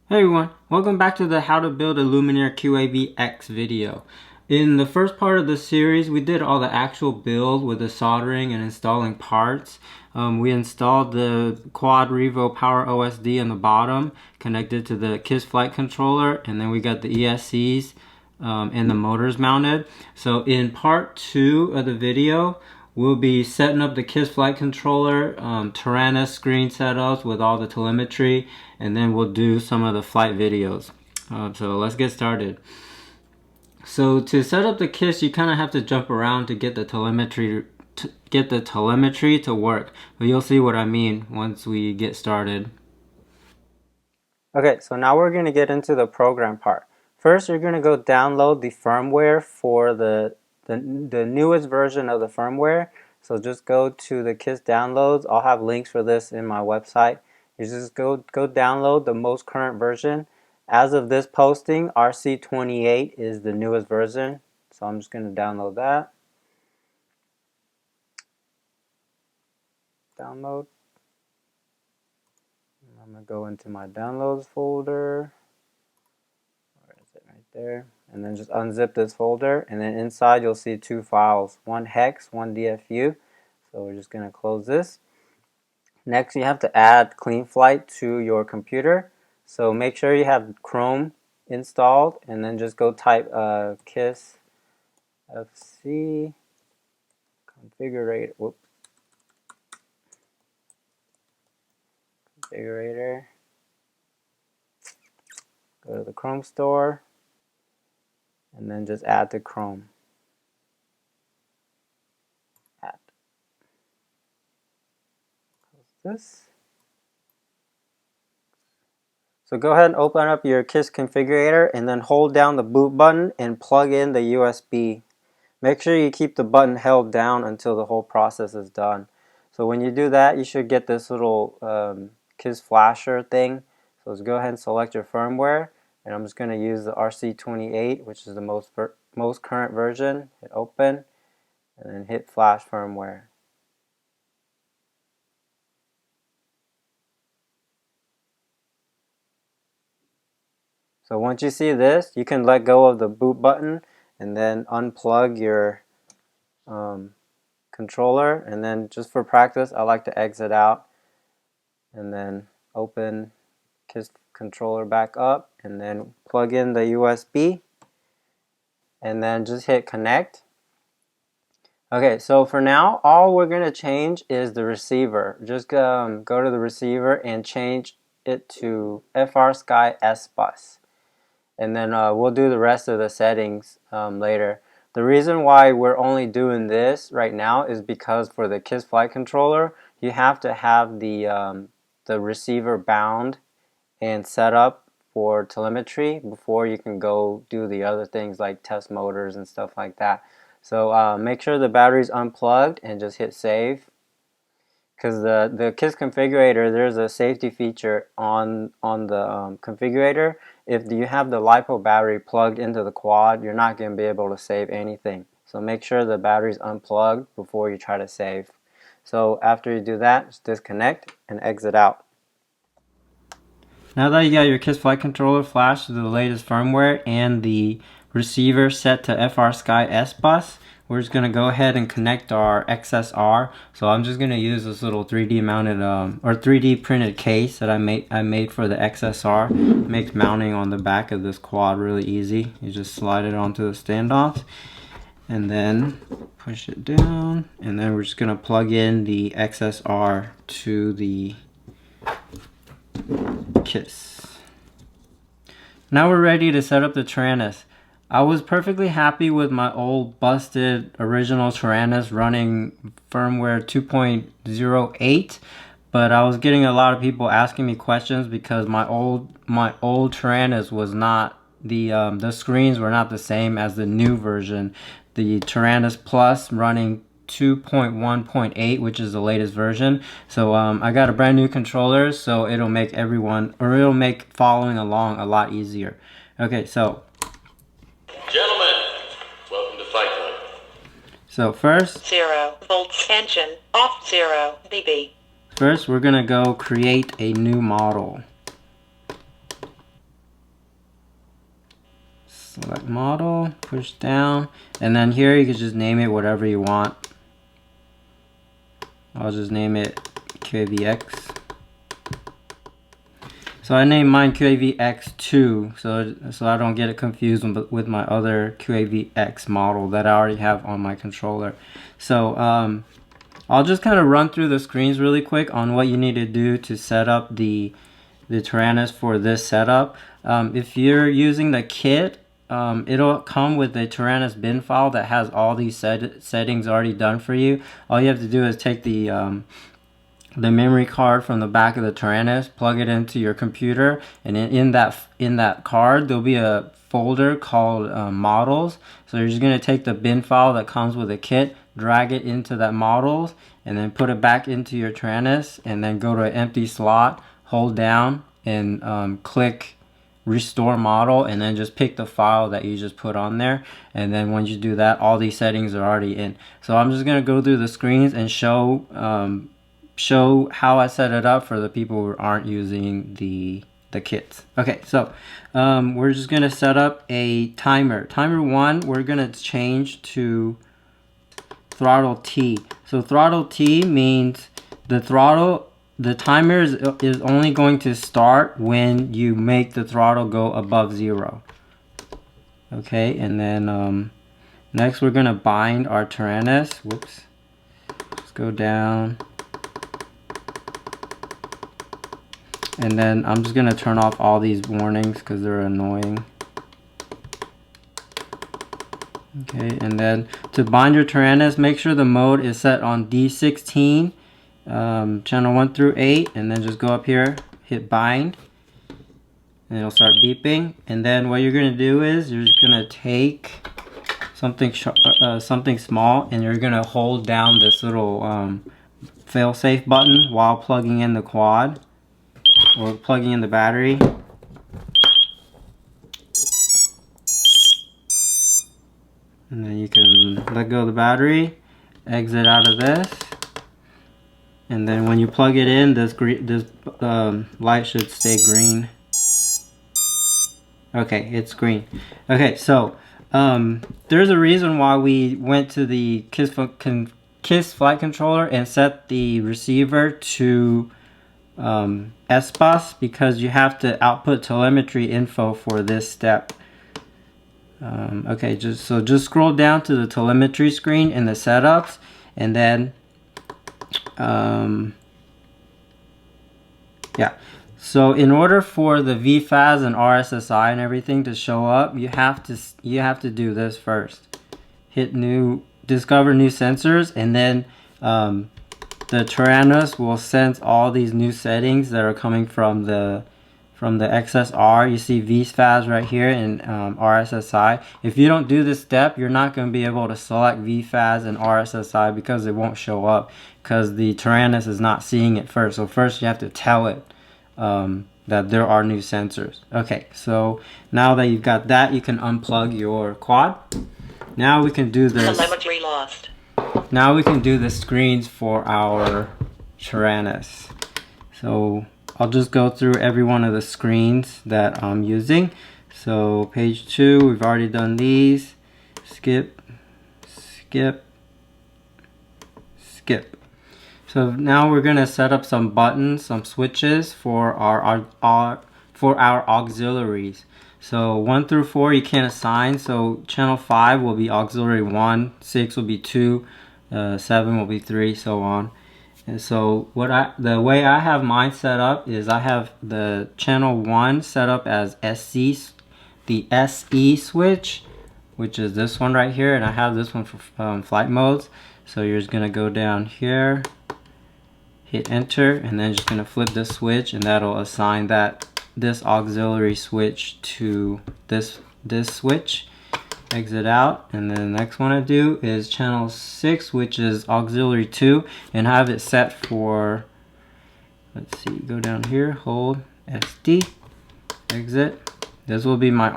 Hey everyone, welcome back to the how to build a Lumenier QAV X video. In the first part of the series, we did all the actual build with the soldering and installing parts. We installed the Quad Revo Power OSD on the bottom, connected to the KISS flight controller, and then we got the ESCs and the motors mounted. So in part 2 of the video, we'll be setting up the KISS flight controller, Taranis screen setups with all the telemetry, and then we'll do some of the flight videos. So let's get started. So to set up the KISS, you kind of have to jump around to get the telemetry to work. But you'll see what I mean once we get started. Okay, so now we're going to get into the program part. First, you're going to go download the firmware for the newest version of the firmware. So just go to the KISS downloads. I'll have links for this in my website. You just go download the most current version. As of this posting, RC28 is the newest version. So I'm just going to download that. Download. I'm going to go into my downloads folder. Where is it? Right there. And then just unzip this folder, and then inside you'll see two files, one hex, one DFU. So we're just going to close this. Next, you have to add CleanFlight to your computer. So make sure you have Chrome installed, and then just go type KISS FC configurator. Whoops. Configurator. Go to the Chrome store, and then just add to Chrome. Add. Close this. So go ahead and open up your KISS configurator and then hold down the boot button and plug in the USB. Make sure you keep the button held down until the whole process is done. So when you do that, you should get this little KISS flasher thing. So let's go ahead and select your firmware, and I'm just going to use the RC28, which is the most current version. Hit open and then hit flash firmware. So once you see this, you can let go of the boot button and then unplug your controller, and then just for practice I like to exit out and then open KISS controller back up and then plug in the USB and then just hit connect. Okay, so for now all we're going to change is the receiver. Just go to the receiver and change it to FrSky S bus. And then we'll do the rest of the settings later. The reason why we're only doing this right now is because for the KISS flight controller, you have to have the receiver bound and set up for telemetry before you can go do the other things like test motors and stuff like that. So make sure the battery's unplugged and just hit save. Because the KISS configurator, there's a safety feature on the configurator. If you have the LiPo battery plugged into the quad, you're not going to be able to save anything. So make sure the battery's unplugged before you try to save. So after you do that, just disconnect and exit out. Now that you got your KISS flight controller flashed to the latest firmware and the receiver set to FrSky S bus, we're just going to go ahead and connect our XSR. So I'm just going to use this little 3D mounted or 3D printed case that I made for the XSR. It makes mounting on the back of this quad really easy. You just slide it onto the standoffs and then push it down, and then we're just going to plug in the XSR to the KISS. Now we're ready to set up the Taranis. I was perfectly happy with my old busted original Taranis running firmware 2.08, but I was getting a lot of people asking me questions because my old Taranis was not the screens were not the same as the new version. The Taranis Plus running 2.1.8, which is the latest version. So I got a brand new controller, so it'll make following along a lot easier. Okay, so gentlemen, welcome to Fight Club. So first, 0 volts engine off 0 dB. First we're gonna go create a new model. Select model, push down, and then here you can just name it whatever you want. I'll just name it QAV X. So I named mine QAV X2 so I don't get it confused with my other QAV X model that I already have on my controller. So I'll just kind of run through the screens really quick on what you need to do to set up the Taranis for this setup. If you're using the kit, it'll come with a Taranis bin file that has all these settings already done for you. All you have to do is take the memory card from the back of the Taranis, plug it into your computer, and in that card there'll be a folder called models. So you're just going to take the bin file that comes with the kit, drag it into that models, and then put it back into your Taranis, and then go to an empty slot, hold down, and click restore model, and then just pick the file that you just put on there. And then once you do that, all these settings are already in. So I'm just going to go through the screens and show how I set it up for the people who aren't using the kits. Okay, so we're just gonna set up a timer. Timer 1, we're gonna change to throttle T. So throttle T means the timer is only going to start when you make the throttle go above 0. Okay, and then next we're gonna bind our Taranis. Whoops. Let's go down. And then I'm just going to turn off all these warnings because they're annoying. Okay, and then to bind your Taranis, make sure the mode is set on D16, channel 1 through 8, and then just go up here, hit bind, and it'll start beeping. And then what you're going to do is you're just going to take something small, and you're going to hold down this little failsafe button while plugging in the quad. Or plugging in the battery. And then you can let go of the battery, exit out of this, and then when you plug it in, this light should stay green. Okay, it's green. Okay, so there's a reason why we went to the KISS flight controller and set the receiver to SBus, because you have to output telemetry info for this step. Okay, just scroll down to the telemetry screen in the setups, and then yeah. So in order for the VFAS and RSSI and everything to show up, you have to do this first. Hit discover new sensors, and then the Taranis will sense all these new settings that are coming from the XSR. You see VFAS right here and RSSI. If you don't do this step, you're not going to be able to select VFAS and RSSI because it won't show up, because the Taranis is not seeing it first. So first you have to tell it that there are new sensors. Okay, so now that you've got that, you can unplug your quad. Now we can do this. Telemetry lost. Now we can do the screens for our Taranis. So I'll just go through every one of the screens that I'm using. So page 2, we've already done these. Skip, skip, skip. So now we're going to set up some buttons, some switches for our auxiliaries. So 1 through 4 you can't assign. So channel 5 will be auxiliary 1, 6 will be 2, 7 will be 3, so on. And so the way I have mine set up is I have the channel 1 set up as SC, the SE switch, which is this one right here, and I have this one for flight modes. So you're just gonna go down here, hit enter, and then just gonna flip this switch, and that'll assign this auxiliary switch to this switch. Exit out, and then the next one I do is channel 6, which is auxiliary 2, and have it set for, let's see, go down here, hold SD, exit. This will be my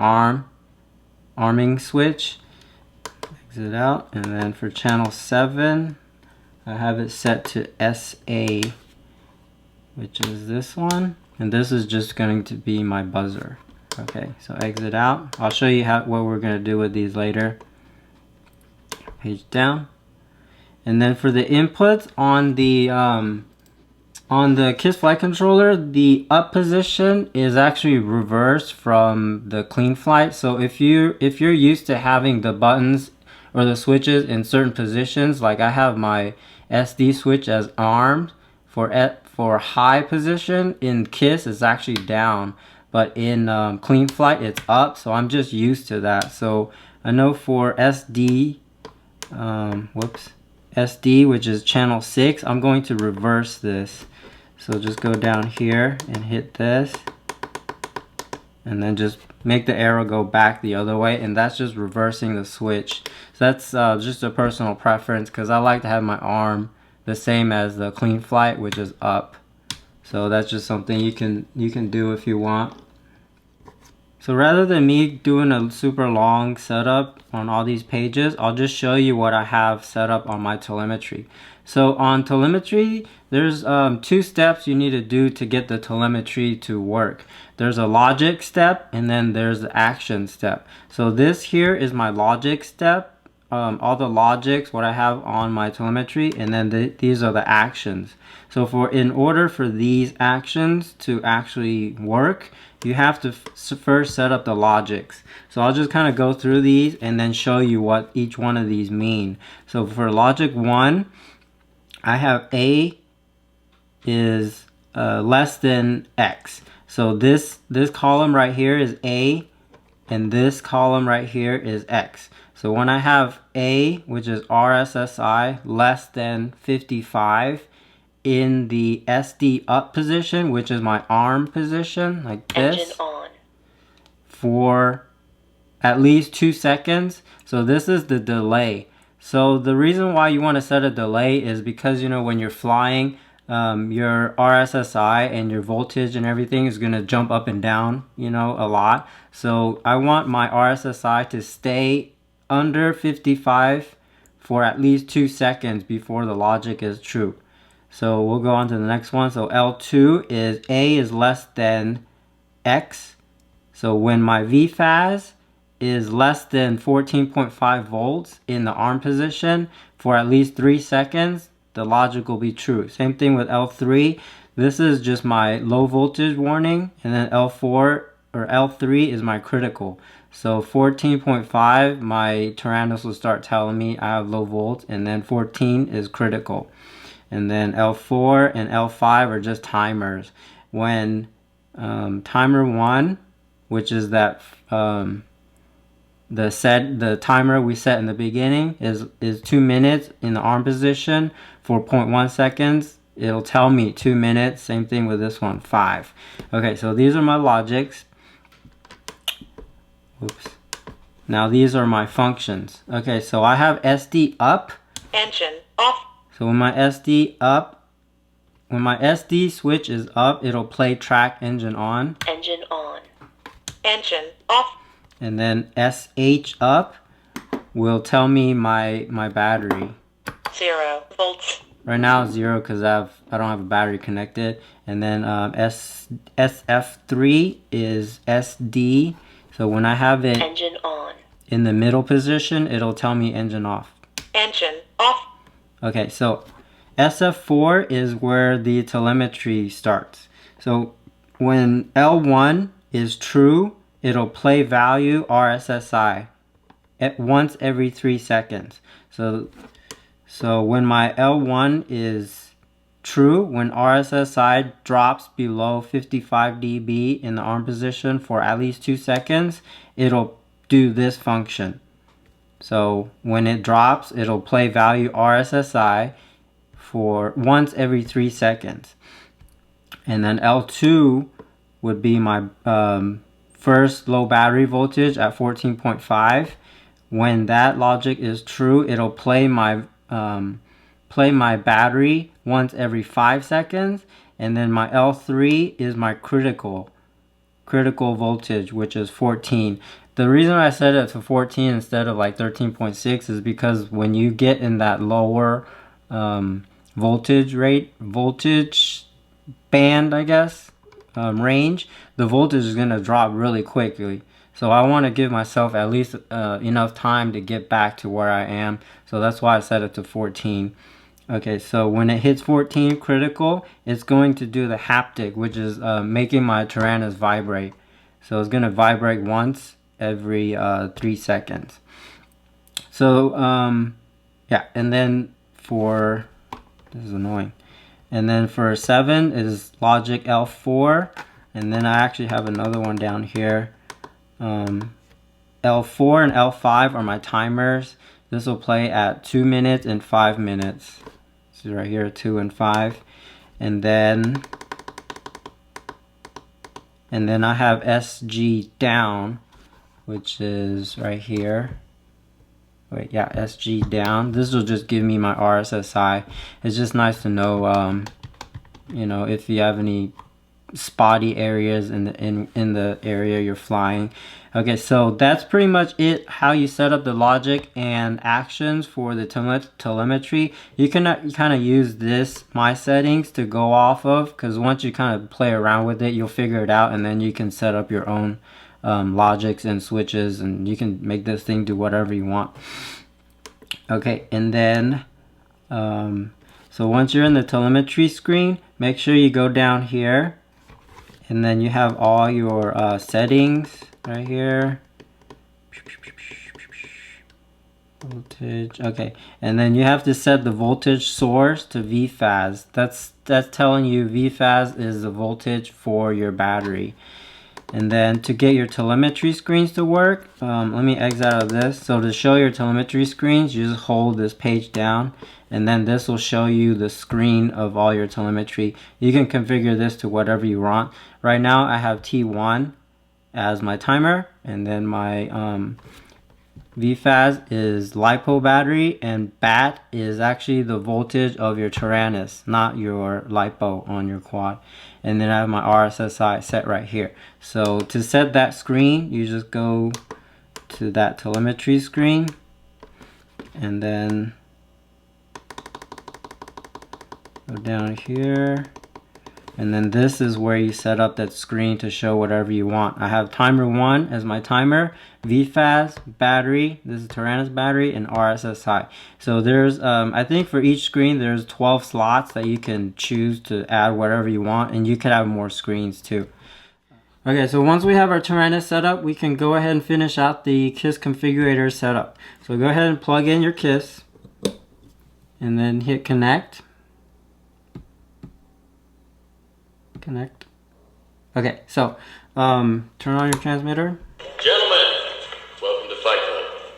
arming switch. Exit out, and then for channel 7 I have it set to SA, which is this one, and this is just going to be my buzzer. Okay, so exit out. I'll show you what we're gonna do with these later. Page down. And then for the inputs on the KISS flight controller, the up position is actually reversed from the clean flight. So if you're used to having the buttons or the switches in certain positions, like I have my SD switch as armed for high position, in KISS it's actually down, but in clean flight it's up. So I'm just used to that. So I know for SD, SD, which is channel 6, I'm going to reverse this. So just go down here and hit this, and then just make the arrow go back the other way, and that's just reversing the switch. So that's just a personal preference, because I like to have my arm the same as the clean flight, which is up. So that's just something you can do if you want. So rather than me doing a super long setup on all these pages, I'll just show you what I have set up on my telemetry. So on telemetry, there's 2 steps you need to do to get the telemetry to work. There's a logic step, and then there's the action step. So this here is my logic step, all the logics, what I have on my telemetry, and then these are the actions. So in order for these actions to actually work, you have to first set up the logics. So I'll just kind of go through these and then show you what each one of these mean. So for logic 1, I have A is less than X. So this column right here is A, and this column right here is X. So when I have A, which is RSSI, less than 55, in the SD up position, which is my arm position, like this, Engine on. for at least 2 seconds. So this is the delay. So the reason why you want to set a delay is because, you know, when you're flying, your RSSI and your voltage and everything is going to jump up and down, you know, a lot. So I want my RSSI to stay under 55 for at least 2 seconds before the logic is true. So we'll go on to the next one. So L2 is A is less than X. So when my VFAS is less than 14.5 volts in the arm position for at least 3 seconds, the logic will be true. Same thing with L3. This is just my low voltage warning, and then L4 or L3 is my critical. So 14.5, my Taranis will start telling me I have low volts, and then 14 is critical. And then L4 and L5 are just timers. When timer 1, which is that the timer we set in the beginning is 2 minutes in the arm position for 0.1 seconds. It'll tell me 2 minutes. Same thing with this one, 5. Okay, so these are my logics. Oops. Now these are my functions. Okay, so I have SD up. Engine off. So when my SD switch is up, it'll play track engine on. Engine on. Engine off. And then SH up will tell me my battery. 0 volts. Right now it's 0 because I don't have a battery connected. And then SF3 is SD. So when I have it Engine on. in the middle position, it'll tell me engine off. Engine off. Okay, so SF4 is where the telemetry starts. So when L1 is true, it'll play value RSSI at once every 3 seconds. So when my L1 is true, when RSSI drops below 55 dB in the arm position for at least 2 seconds, it'll do this function. So when it drops, it'll play value RSSI for once every 3 seconds. And then L2 would be my first low battery voltage at 14.5. When that logic is true, it'll play my battery once every 5 seconds. And then my L3 is my critical voltage, which is 14. The reason I set it to 14 instead of like 13.6 is because when you get in that lower voltage band, I guess, range, the voltage is going to drop really quickly. So I want to give myself at least enough time to get back to where I am. So that's why I set it to 14. Okay, so when it hits 14 critical, it's going to do the haptic, which is making my Taranis vibrate. So it's going to vibrate once every 3 seconds. So yeah, and then for, this is annoying. And then for 7 is logic L4. And then I actually have another one down here. L4 and L5 are my timers. This will play at 2 minutes and 5 minutes. So right here, 2 and 5. And then I have SG down, which is right here. Wait, yeah, SG down. This will just give me my RSSI. It's just nice to know, you know, if you have any spotty areas in the area you're flying. Okay, so that's pretty much it, how you set up the logic and actions for the telemetry. You can kind of use this my settings to go off of, because once you kind of play around with it, you'll figure it out, and then you can set up your own logics and switches, and you can make this thing do whatever you want. Okay, and then so once you're in the telemetry screen, make sure you go down here, and then you have all your settings right here. Voltage, okay, and then you have to set the voltage source to VFAS. That's telling you VFAS is the voltage for your battery. And then to get your telemetry screens to work, let me exit out of this. So to show your telemetry screens, you just hold this page down, and then this will show you the screen of all your telemetry. You can configure this to whatever you want. Right now I have T1 as my timer, and then my VFAS is LiPo battery, and BAT is actually the voltage of your Taranis, not your LiPo on your quad. And then I have my RSSI set right here. So to set that screen, you just go to that telemetry screen, and then go down here, and then this is where you set up that screen to show whatever you want. I have timer 1 as my timer, VFAS, battery, this is Taranis battery, and RSSI. So there's, I think for each screen there's 12 slots that you can choose to add whatever you want, and you could have more screens too. Okay, so once we have our Taranis set up, we can go ahead and finish out the KISS configurator setup. So go ahead and plug in your KISS, and then hit connect. Connect. Okay, so turn on your transmitter. Gentlemen, welcome to Fight Club.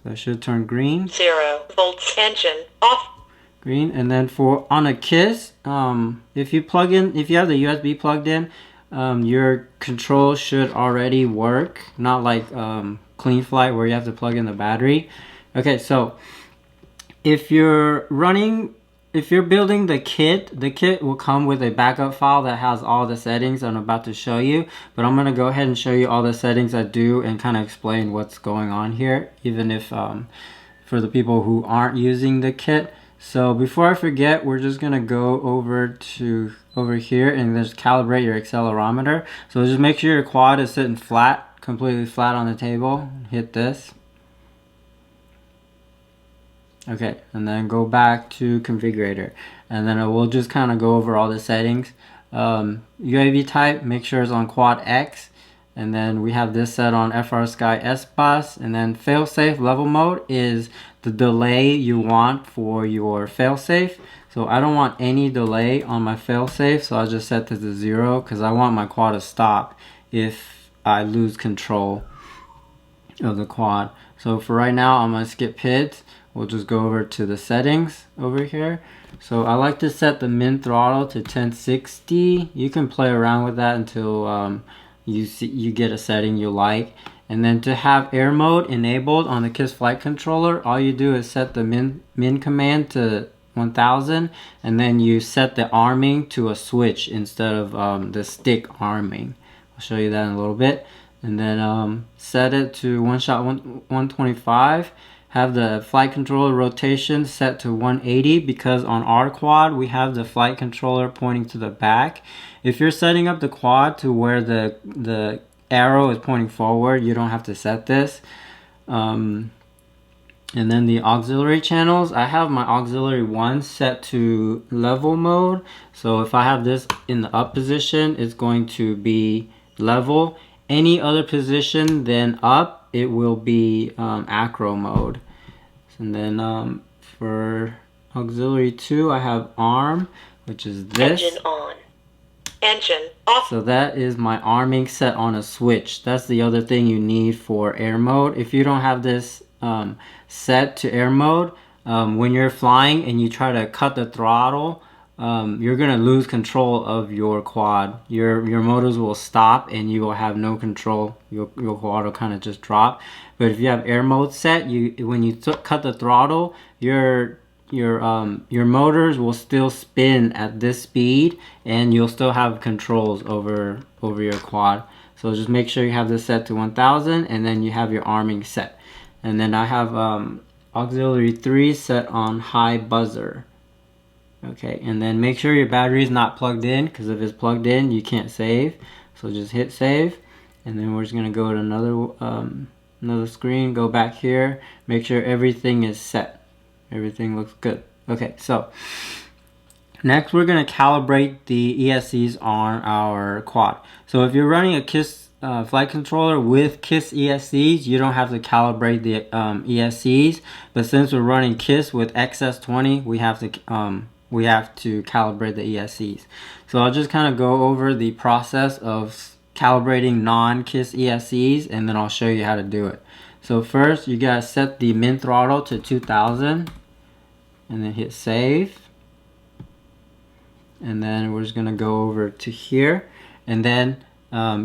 So it should turn green. 0 volts. Engine off. Green, and then for on a KISS, if you have the USB plugged in, your control should already work. Not like Clean Flight where you have to plug in the battery. Okay, so if you're building the kit will come with a backup file that has all the settings I'm about to show you. But I'm going to go ahead and show you all the settings I do and kind of explain what's going on here, even if for the people who aren't using the kit. So before I forget, we're just going to go over here and just calibrate your accelerometer. So just make sure your quad is sitting flat, completely flat on the table. Hit this. Okay, and then go back to configurator, and then we'll just kind of go over all the settings. UAV type, make sure it's on quad X, and then we have this set on FrSky S bus, and then failsafe level mode is the delay you want for your failsafe. So I don't want any delay on my failsafe, so I'll just set this to 0 because I want my quad to stop if I lose control of the quad. So for right now, I'm going to skip PIDs. We'll just go over to the settings over here. So I like to set the min throttle to 1060. You can play around with that until you get a setting you like. And then to have air mode enabled on the KISS flight controller, all you do is set the min command to 1000, and then you set the arming to a switch instead of the stick arming. I'll show you that in a little bit. And then set it to one shot 125. have the flight controller rotation set to 180 because on our quad we have the flight controller pointing to the back. If you're setting up the quad to where the arrow is pointing forward, you don't have to set this. And then the auxiliary channels, I have my auxiliary 1 set to level mode. So if I have this in the up position, it's going to be level. Any other position than up, it will be acro mode. And then for auxiliary 2, I have arm, which is this. Engine on. Engine off. So that is my arming set on a switch. That's the other thing you need for air mode. If you don't have this set to air mode, when you're flying and you try to cut the throttle, you're gonna lose control of your quad. Your motors will stop and you will have no control. Your quad will kind of just drop. But if you have air mode set, when you cut the throttle, your motors will still spin at this speed and you'll still have controls over your quad. So just make sure you have this set to 1000 and then you have your arming set. And then I have auxiliary 3 set on high buzzer. Okay, and then make sure your battery is not plugged in, because if it's plugged in, you can't save. So just hit save, and then we're just gonna go to another screen. Go back here, make sure everything is set. Everything looks good. Okay, so next we're gonna calibrate the ESCs on our quad. So if you're running a KISS flight controller with KISS ESCs, you don't have to calibrate the ESCs. But since we're running KISS with XS20, we have to calibrate the ESCs. So I'll just kind of go over the process of calibrating non-KISS ESCs, and then I'll show you how to do it. So first, you gotta set the min throttle to 2000, and then hit save. And then we're just gonna go over to here, and then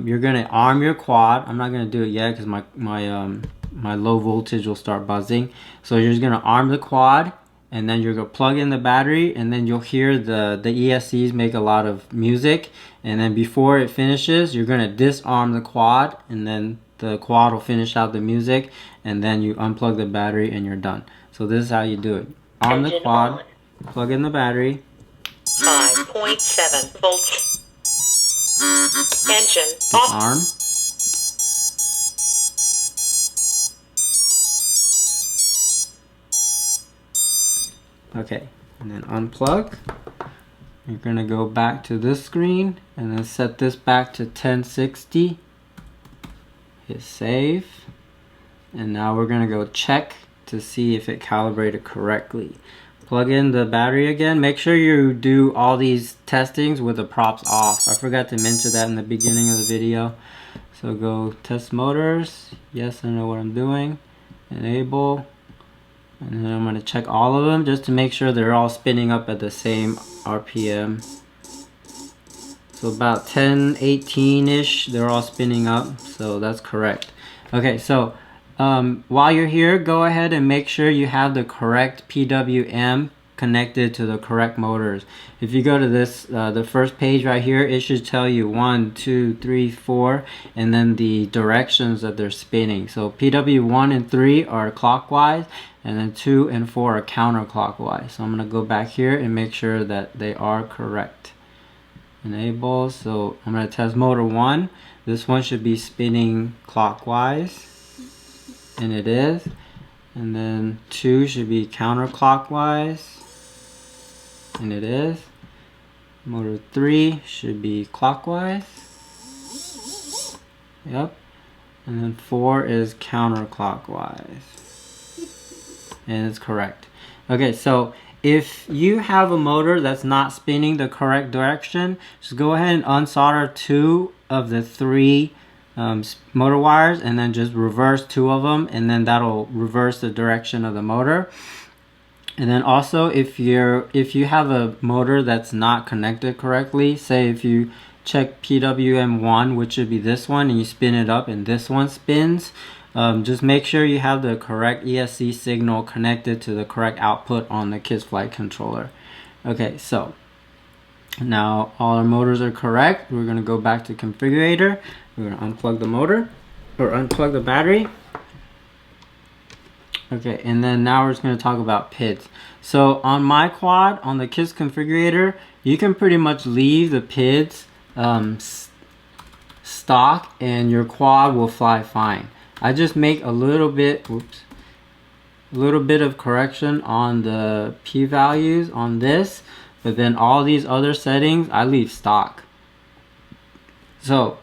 you're gonna arm your quad. I'm not gonna do it yet because my low voltage will start buzzing. So you're just gonna arm the quad, and then you're gonna plug in the battery, and then you'll hear the ESCs make a lot of music. And then before it finishes, you're gonna disarm the quad, and then the quad will finish out the music, and then you unplug the battery and you're done. So this is how you do it. Arm the quad, plug in the battery. 5.7 volts. Engine off. Disarm. Okay, and then unplug. You're gonna go back to this screen and then set this back to 1060. Hit save. And now we're gonna go check to see if it calibrated correctly. Plug in the battery again. Make sure you do all these testings with the props off. I forgot to mention that in the beginning of the video. So go test motors. Yes, I know what I'm doing. Enable. And then I'm going to check all of them just to make sure they're all spinning up at the same RPM. So about 1018-ish, they're all spinning up. So that's correct. Okay, so while you're here, go ahead and make sure you have the correct PWM connected to the correct motors. If you go to this, the first page right here, it should tell you 1, 2, 3, 4, and then the directions that they're spinning. So PW1 and 3 are clockwise, and then 2 and 4 are counterclockwise. So I'm going to go back here and make sure that they are correct. Enable. So I'm going to test motor 1. This one should be spinning clockwise. And it is. And then 2 should be counterclockwise. And it is. Motor 3 should be clockwise. Yep. And then 4 is counterclockwise. And it's correct. Okay, so if you have a motor that's not spinning the correct direction, just go ahead and unsolder 2 of the 3 motor wires, and then just reverse 2 of them, and then that'll reverse the direction of the motor. And then also, if you have a motor that's not connected correctly, say if you check PWM1, which should be this one, and you spin it up and this one spins, just make sure you have the correct ESC signal connected to the correct output on the KISS flight controller. Okay, so now all our motors are correct. We're going to go back to configurator. We're going to unplug the motor, or unplug the battery. Okay, and then now we're just going to talk about PIDs. So on my quad, on the KISS configurator, you can pretty much leave the PIDs stock and your quad will fly fine. I just make a little bit, a little bit of correction on the P values on this, but then all these other settings I leave stock. So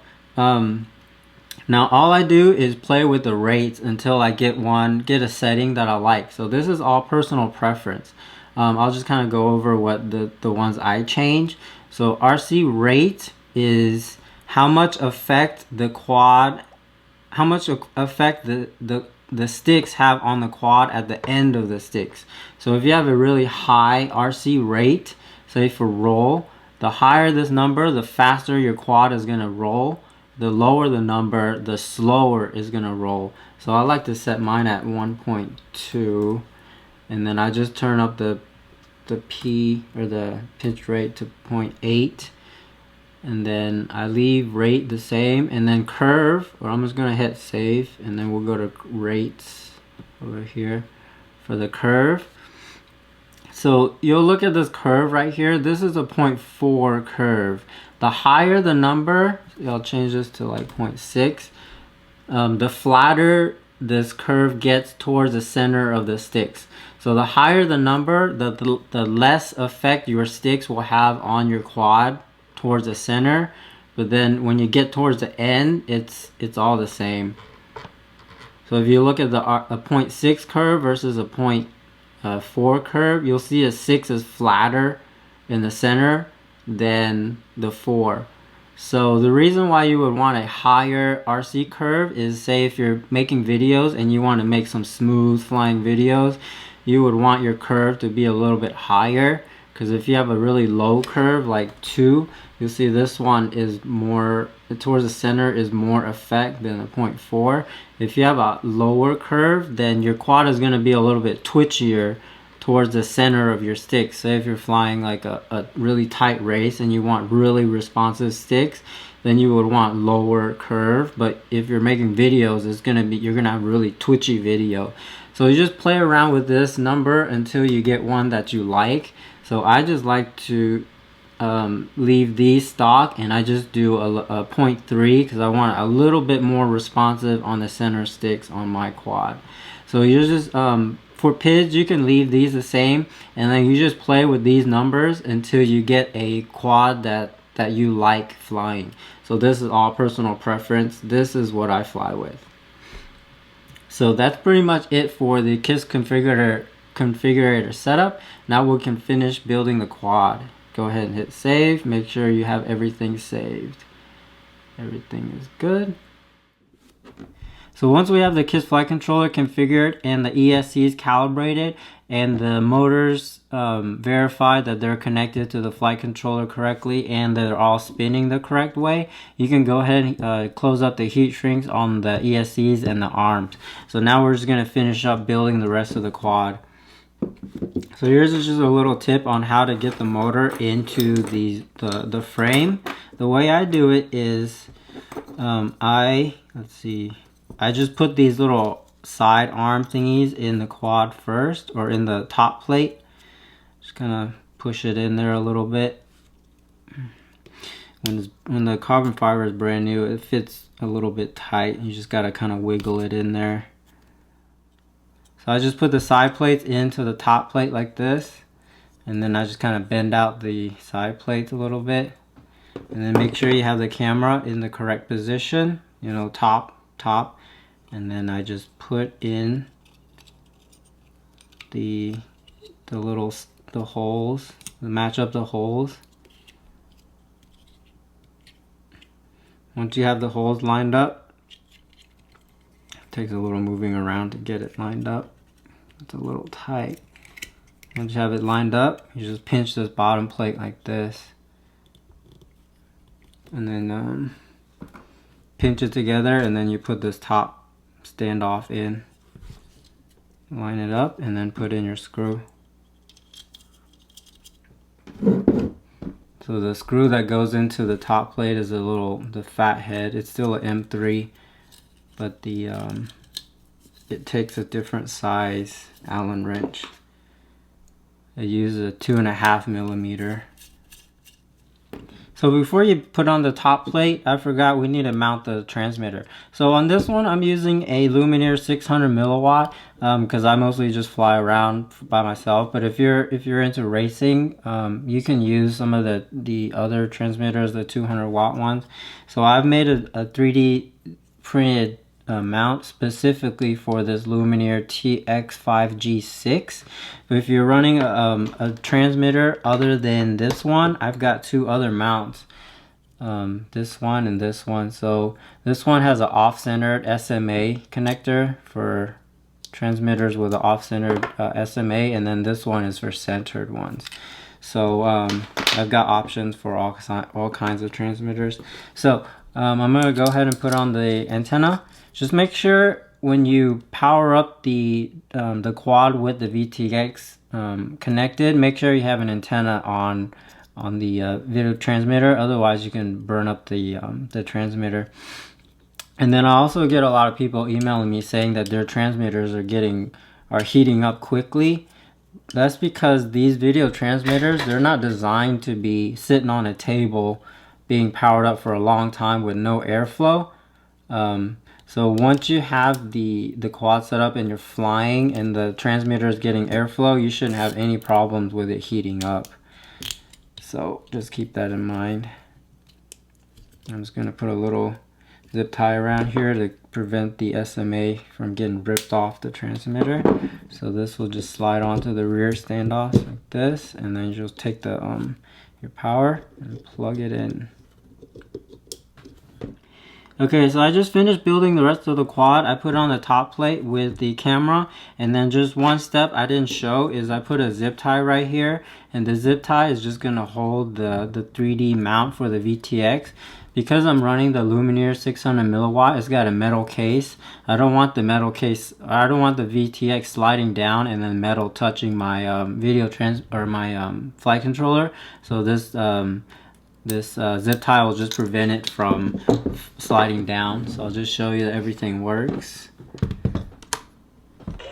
now all I do is play with the rates until I get a setting that I like. So this is all personal preference. I'll just kind of go over what the ones I change. So RC rate is how much effect the quad, how much effect the sticks have on the quad at the end of the sticks. So if you have a really high RC rate, say for roll, the higher this number, the faster your quad is going to roll. The lower the number, the slower is going to roll. So I like to set mine at 1.2, and then I just turn up the P, or the pitch rate, to 0.8, and then I leave rate the same, and then curve, or I'm just going to hit save, and then we'll go to rates over here for the curve. So you'll look at this curve right here. This is a 0.4 curve. The higher the number, I'll change this to like 0.6, the flatter this curve gets towards the center of the sticks. So the higher the number, the less effect your sticks will have on your quad towards the center. But then when you get towards the end, it's all the same. So if you look at a 0.6 curve versus a 0.4 curve, you'll see a 6 is flatter in the center than the 4. So the reason why you would want a higher RC curve is, say if you're making videos and you want to make some smooth flying videos, you would want your curve to be a little bit higher, because if you have a really low curve like 2, you'll see this one is more towards the center, is more effect than the 0.4. If you have a lower curve, then your quad is going to be a little bit twitchier towards the center of your sticks. Say if you're flying like a really tight race and you want really responsive sticks, then you would want lower curve. But if you're making videos, you're gonna have really twitchy video. So you just play around with this number until you get one that you like. So I just like to leave these stock, and I just do a 0.3 because I want a little bit more responsive on the center sticks on my quad. So you just for PIDs, you can leave these the same, and then you just play with these numbers until you get a quad that you like flying. So this is all personal preference. This is what I fly with. So that's pretty much it for the KISS configurator setup. Now we can finish building the quad. Go ahead and hit save. Make sure you have everything saved. Everything is good. So once we have the KISS flight controller configured and the ESCs calibrated and the motors verified that they're connected to the flight controller correctly and that they're all spinning the correct way, you can go ahead and close up the heat shrinks on the ESCs and the arms. So now we're just going to finish up building the rest of the quad. So here's just a little tip on how to get the motor into the frame. The way I do it is I just put these little side arm thingies in the quad first, or in the top plate. Just kind of push it in there a little bit. When the carbon fiber is brand new, it fits a little bit tight. You just got to kind of wiggle it in there. So I just put the side plates into the top plate like this, and then I just kind of bend out the side plates a little bit, and then make sure you have the camera in the correct position, you know, top, and then I just put in the holes, match up the holes. Once you have the holes lined up, it takes a little moving around to get it lined up. It's a little tight. Once you have it lined up, you just pinch this bottom plate like this, and then pinch it together, and then you put this top standoff in, line it up, and then put in your screw. So the screw that goes into the top plate is the fat head. It's still an M3, but the it takes a different size Allen wrench. I use a 2.5 millimeter. So before you put on the top plate, I forgot we need to mount the transmitter. So on this one, I'm using a Lumenier 600 milliwatt because I mostly just fly around by myself. But if you're into racing, you can use some of the other transmitters, the 200 watt ones. So I've made a 3D printed mount specifically for this Lumenier TX5G6. But if you're running a transmitter other than this one, I've got two other mounts, this one and this one. So this one has an off-centered SMA connector for transmitters with an off-centered SMA, and then this one is for centered ones. So I've got options for all kinds of transmitters. So I'm gonna go ahead and put on the antenna. Just make sure when you power up the quad with the VTX connected, make sure you have an antenna on the video transmitter. Otherwise, you can burn up the transmitter. And then I also get a lot of people emailing me saying that their transmitters are heating up quickly. That's because these video transmitters, they're not designed to be sitting on a table being powered up for a long time with no airflow. So once you have the quad set up and you're flying and the transmitter is getting airflow, you shouldn't have any problems with it heating up. So just keep that in mind. I'm just going to put a little zip tie around here to prevent the SMA from getting ripped off the transmitter. So this will just slide onto the rear standoffs like this, and then you'll take the your power and plug it in. Okay, so I just finished building the rest of the quad. I put on the top plate with the camera, and then just one step I didn't show is I put a zip tie right here, and the zip tie is just gonna hold the 3D mount for the VTX. Because I'm running the Lumenier 600 milliwatt, it's got a metal case. I don't want the metal case, I don't want the VTX sliding down and then metal touching my my flight controller. So this zip tie will just prevent it from sliding down. So I'll just show you that everything works.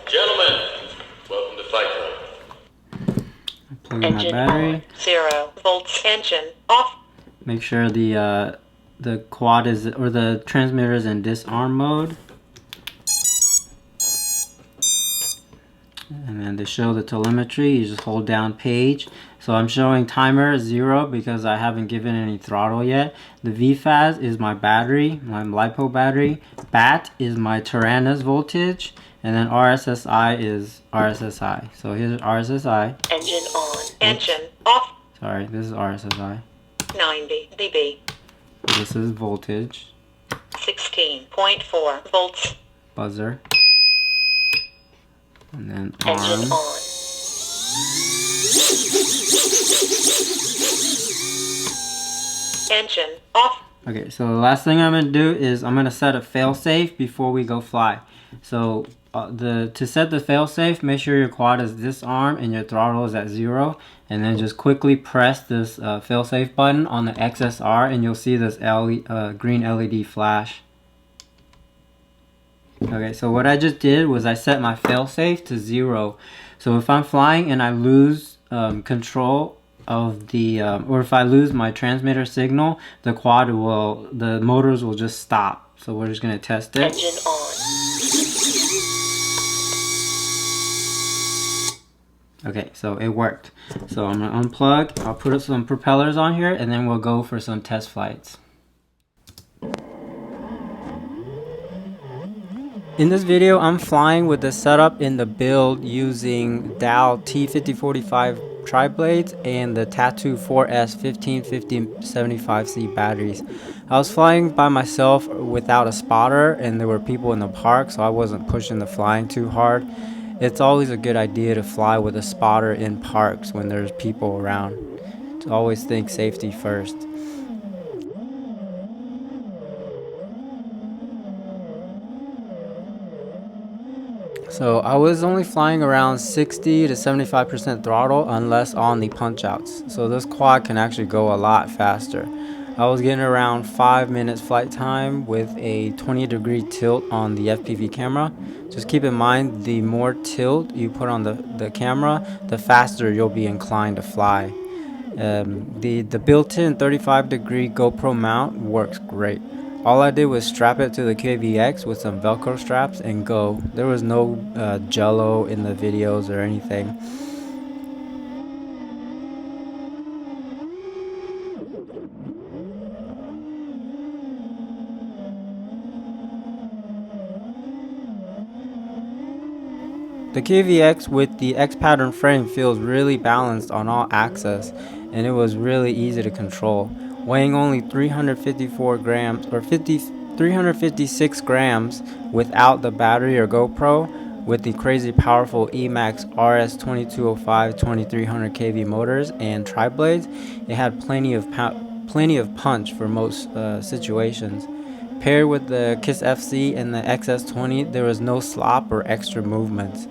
Gentlemen, welcome to Fight Club. Plug in my battery. On. 0 volts. Engine off. Make sure the quad is, or the transmitter is in disarm mode. And then to show the telemetry, you just hold down page. So I'm showing timer 0 because I haven't given any throttle yet. The VFAS is my battery, my LiPo battery. BAT is my Taranis voltage. And then RSSI is RSSI. So here's RSSI. Engine on. Engine off. Sorry, this is RSSI. 90 dB. This is voltage. 16.4 volts. Buzzer. And then Engine arm. on. Engine off. Okay, so the last thing I'm going to do is I'm going to set a failsafe before we go fly. So to set the failsafe, make sure your quad is disarmed and your throttle is at 0. And then just quickly press this failsafe button on the XSR and you'll see this green LED flash. Okay, so what I just did was I set my failsafe to 0. So if I'm flying and I lose control of the, or if I lose my transmitter signal, the motors will just stop. So we're just going to test it. Engine on. Okay, so it worked. So I'm going to unplug, I'll put some propellers on here, and then we'll go for some test flights. In this video, I'm flying with the setup in the build using Dow T5045 tri-blades and the Tattoo 4S 1550-75C batteries. I was flying by myself without a spotter, and there were people in the park, so I wasn't pushing the flying too hard. It's always a good idea to fly with a spotter in parks when there's people around. To always think safety first. So I was only flying around 60 to 75% throttle unless on the punch outs. So this quad can actually go a lot faster. I was getting around 5 minutes flight time with a 20-degree tilt on the FPV camera. Just keep in mind, the more tilt you put on the camera, the faster you'll be inclined to fly. The built-in 35-degree GoPro mount works great. All I did was strap it to the QAV X with some Velcro straps and go. There was no jello in the videos or anything. The QVX with the X pattern frame feels really balanced on all axes, and it was really easy to control. Weighing only 354 grams or 356 grams without the battery or GoPro, with the crazy powerful Emax RS2205 2300 kV motors and tri-blades, it had plenty of punch for most situations. Paired with the KISS FC and the XS20, there was no slop or extra movements.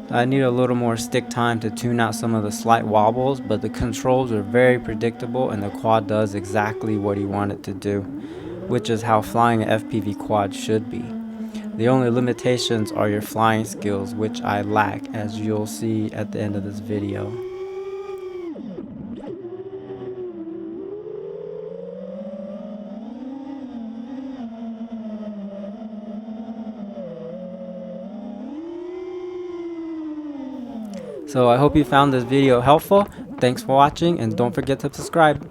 I need a little more stick time to tune out some of the slight wobbles, but the controls are very predictable and the quad does exactly what you want it to do, which is how flying an FPV quad should be. The only limitations are your flying skills, which I lack, as you'll see at the end of this video. So I hope you found this video helpful. Thanks for watching, and don't forget to subscribe.